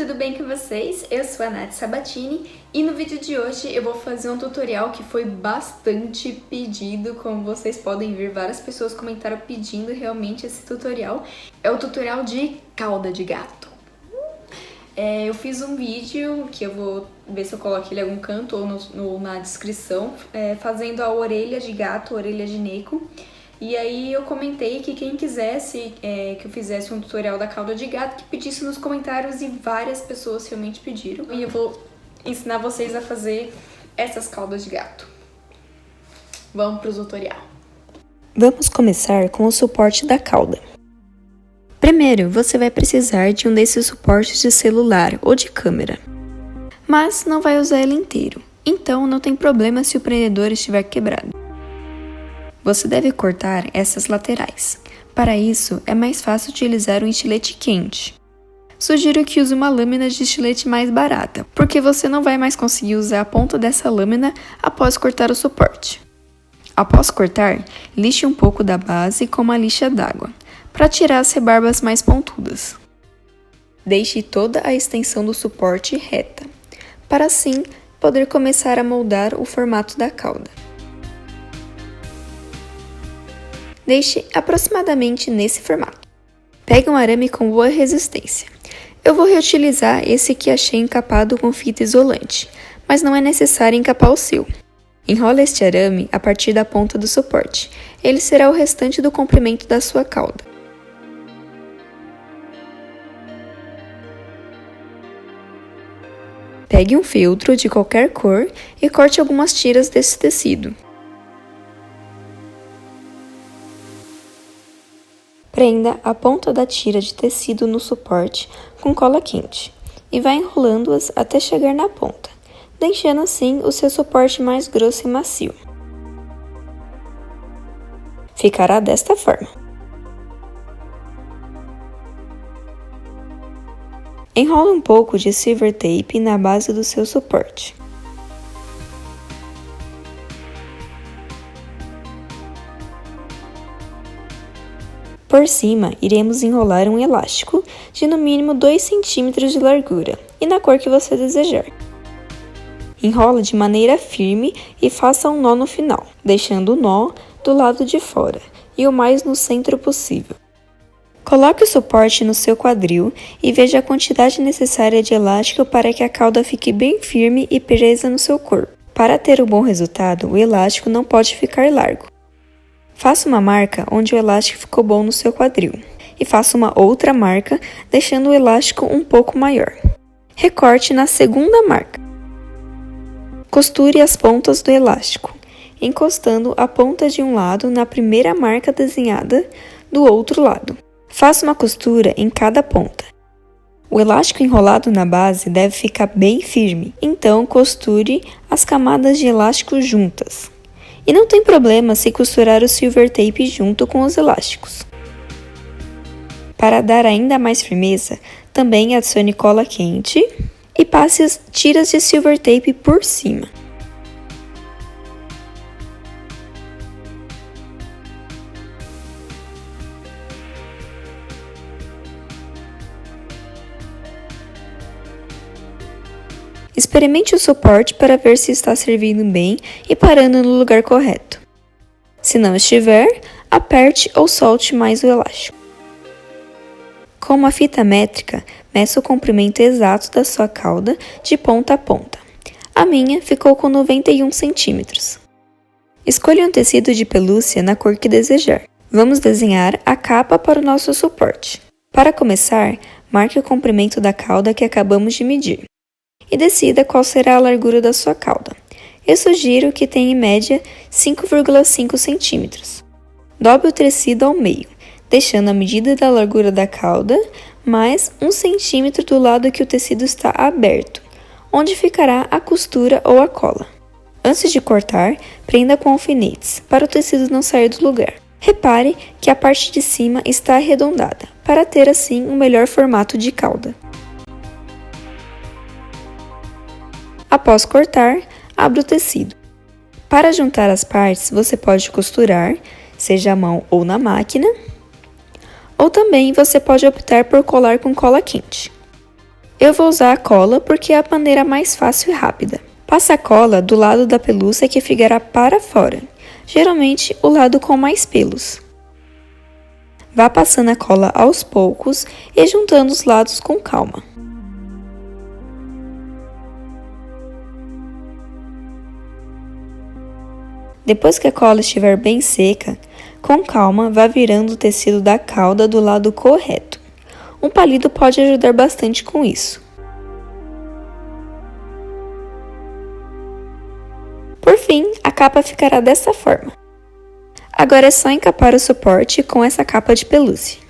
tudo bem com vocês? Eu sou a Nath Sabatini e no vídeo de hoje eu vou fazer um tutorial que foi bastante pedido. Como vocês podem ver, várias pessoas comentaram pedindo realmente esse tutorial. É o tutorial de cauda de gato. Eu fiz um vídeo que eu vou ver se eu coloco ele em algum canto ou na descrição, fazendo a orelha de gato, orelha de Neko. E aí eu comentei que quem quisesse que eu fizesse um tutorial da cauda de gato, que pedisse nos comentários, e várias pessoas realmente pediram. E eu vou ensinar vocês a fazer essas caudas de gato. Vamos pro tutorial. Vamos começar com o suporte da cauda. Primeiro, você vai precisar de um desses suportes de celular ou de câmera, mas não vai usar ele inteiro, então não tem problema se o prendedor estiver quebrado. Você deve cortar essas laterais. Para isso, é mais fácil utilizar um estilete quente. Sugiro que use uma lâmina de estilete mais barata, porque você não vai mais conseguir usar a ponta dessa lâmina após cortar o suporte. Após cortar, lixe um pouco da base com uma lixa d'água, para tirar as rebarbas mais pontudas. Deixe toda a extensão do suporte reta, para assim poder começar a moldar o formato da cauda. Deixe aproximadamente nesse formato. Pegue um arame com boa resistência. Eu vou reutilizar esse que achei encapado com fita isolante, mas não é necessário encapar o seu. Enrola este arame a partir da ponta do suporte. Ele será o restante do comprimento da sua cauda. Pegue um feltro de qualquer cor e corte algumas tiras desse tecido. Prenda a ponta da tira de tecido no suporte com cola quente e vá enrolando-as até chegar na ponta, deixando assim o seu suporte mais grosso e macio. Ficará desta forma. Enrola um pouco de silver tape na base do seu suporte. Por cima, iremos enrolar um elástico de no mínimo 2 cm de largura e na cor que você desejar. Enrola de maneira firme e faça um nó no final, deixando o nó do lado de fora e o mais no centro possível. Coloque o suporte no seu quadril e veja a quantidade necessária de elástico para que a cauda fique bem firme e presa no seu corpo. Para ter um bom resultado, o elástico não pode ficar largo. Faça uma marca onde o elástico ficou bom no seu quadril e faça uma outra marca, deixando o elástico um pouco maior. Recorte na segunda marca. Costure as pontas do elástico, encostando a ponta de um lado na primeira marca desenhada do outro lado. Faça uma costura em cada ponta. O elástico enrolado na base deve ficar bem firme, então costure as camadas de elástico juntas. E não tem problema se costurar o silver tape junto com os elásticos. Para dar ainda mais firmeza, também adicione cola quente e passe as tiras de silver tape por cima. Experimente o suporte para ver se está servindo bem e parando no lugar correto. Se não estiver, aperte ou solte mais o elástico. Com uma fita métrica, meça o comprimento exato da sua cauda de ponta a ponta. A minha ficou com 91 centímetros. Escolha um tecido de pelúcia na cor que desejar. Vamos desenhar a capa para o nosso suporte. Para começar, marque o comprimento da cauda que acabamos de medir e decida qual será a largura da sua cauda. Eu sugiro que tenha em média 5,5 centímetros. Dobre o tecido ao meio, deixando a medida da largura da cauda mais 1 centímetro do lado que o tecido está aberto, onde ficará a costura ou a cola. Antes de cortar, prenda com alfinetes, para o tecido não sair do lugar. Repare que a parte de cima está arredondada, para ter assim um melhor formato de cauda. Após cortar, abra o tecido. Para juntar as partes, você pode costurar, seja à mão ou na máquina, ou também você pode optar por colar com cola quente. Eu vou usar a cola porque é a maneira mais fácil e rápida. Passa a cola do lado da pelúcia que ficará para fora, geralmente o lado com mais pelos. Vá passando a cola aos poucos e juntando os lados com calma. Depois que a cola estiver bem seca, com calma vá virando o tecido da cauda do lado correto. Um palito pode ajudar bastante com isso. Por fim, a capa ficará dessa forma. Agora é só encapar o suporte com essa capa de pelúcia.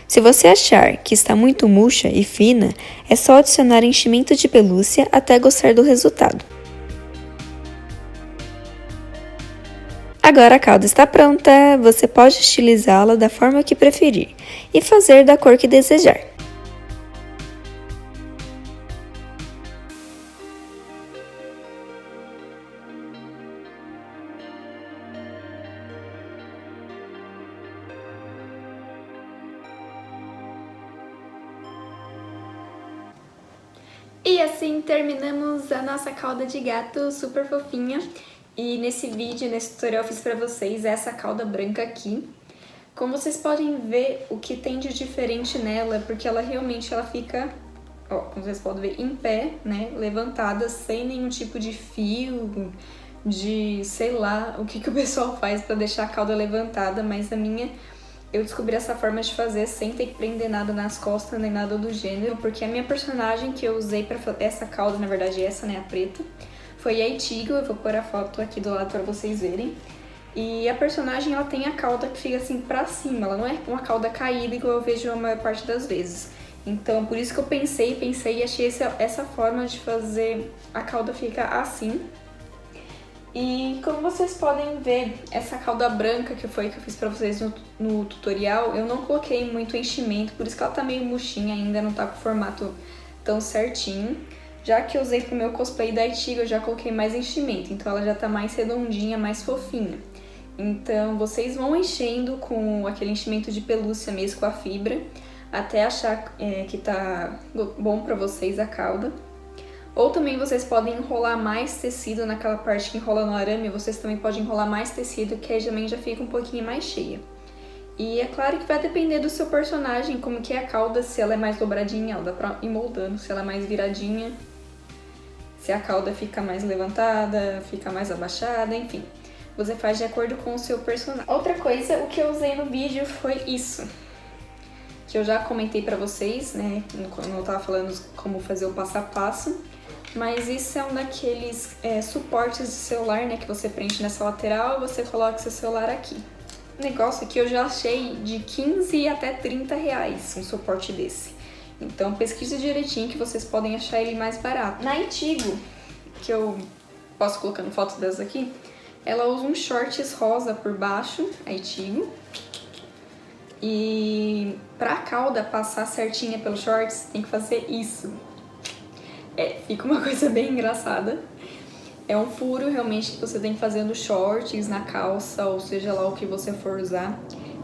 Se você achar que está muito murcha e fina, é só adicionar enchimento de pelúcia até gostar do resultado. Agora a cauda está pronta, você pode estilizá-la da forma que preferir e fazer da cor que desejar. E assim terminamos a nossa cauda de gato super fofinha. E nesse vídeo, nesse tutorial, eu fiz pra vocês essa cauda branca aqui. Como vocês podem ver, o que tem de diferente nela é porque ela realmente fica, ó, como vocês podem ver, em pé, né, levantada, sem nenhum tipo de fio, de sei lá o que o pessoal faz pra deixar a cauda levantada, mas a minha, eu descobri essa forma de fazer sem ter que prender nada nas costas, nem nada do gênero, porque a minha personagem que eu usei pra fazer essa cauda, na verdade essa, né, a preta, foi a Itigo. Eu vou pôr a foto aqui do lado pra vocês verem. E a personagem, ela tem a cauda que fica assim pra cima, ela não é uma cauda caída igual eu vejo a maior parte das vezes. Então, por isso que eu pensei e achei essa forma de fazer a cauda ficar assim. E como vocês podem ver, essa cauda branca que eu fiz pra vocês no tutorial, eu não coloquei muito enchimento, por isso que ela tá meio murchinha ainda, não tá com o formato tão certinho. Já que eu usei pro meu cosplay da Itigo, eu já coloquei mais enchimento, então ela já tá mais redondinha, mais fofinha. Então vocês vão enchendo com aquele enchimento de pelúcia mesmo, com a fibra, até achar que tá bom pra vocês a cauda. Ou também vocês podem enrolar mais tecido naquela parte que enrola no arame, vocês também podem enrolar mais tecido, que aí também já fica um pouquinho mais cheia. E é claro que vai depender do seu personagem, como que é a cauda, se ela é mais dobradinha, ela dá pra ir moldando, se ela é mais viradinha, se a cauda fica mais levantada, fica mais abaixada, enfim. Você faz de acordo com o seu personagem. Outra coisa, o que eu usei no vídeo foi isso, que eu já comentei pra vocês, né, quando eu tava falando como fazer o passo a passo. Mas isso é um daqueles suportes de celular, né, que você preenche nessa lateral e você coloca seu celular aqui. O negócio aqui eu já achei de 15 até 30 reais um suporte desse. Então pesquisa direitinho que vocês podem achar ele mais barato. Na Itigo, que eu posso colocando fotos delas aqui, ela usa um shorts rosa por baixo, a Itigo. E pra cauda passar certinha pelo shorts, tem que fazer isso. Fica uma coisa bem engraçada. É um furo realmente que você tem que fazer nos shorts, na calça, ou seja lá o que você for usar,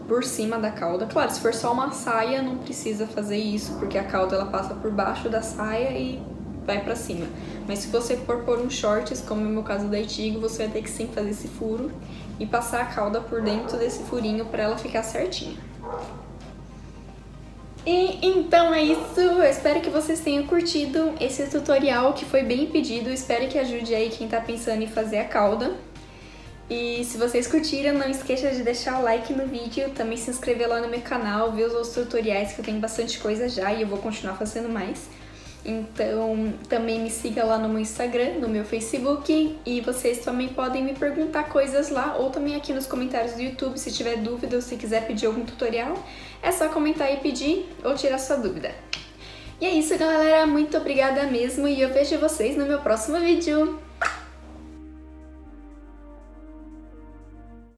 por cima da cauda. Claro, se for só uma saia, não precisa fazer isso, porque a cauda ela passa por baixo da saia e vai pra cima. Mas se você for pôr um shorts, como no meu caso da Itigo, você vai ter que sim fazer esse furo e passar a cauda por dentro desse furinho pra ela ficar certinha. E então é isso, eu espero que vocês tenham curtido esse tutorial que foi bem pedido, espero que ajude aí quem tá pensando em fazer a cauda. E se vocês curtiram, não esqueça de deixar o like no vídeo, também se inscrever lá no meu canal, ver os outros tutoriais que eu tenho bastante coisa já e eu vou continuar fazendo mais. Então também me siga lá no meu Instagram, no meu Facebook, e vocês também podem me perguntar coisas lá, ou também aqui nos comentários do YouTube, se tiver dúvida ou se quiser pedir algum tutorial, é só comentar e pedir ou tirar sua dúvida. E é isso, galera, muito obrigada mesmo e eu vejo vocês no meu próximo vídeo.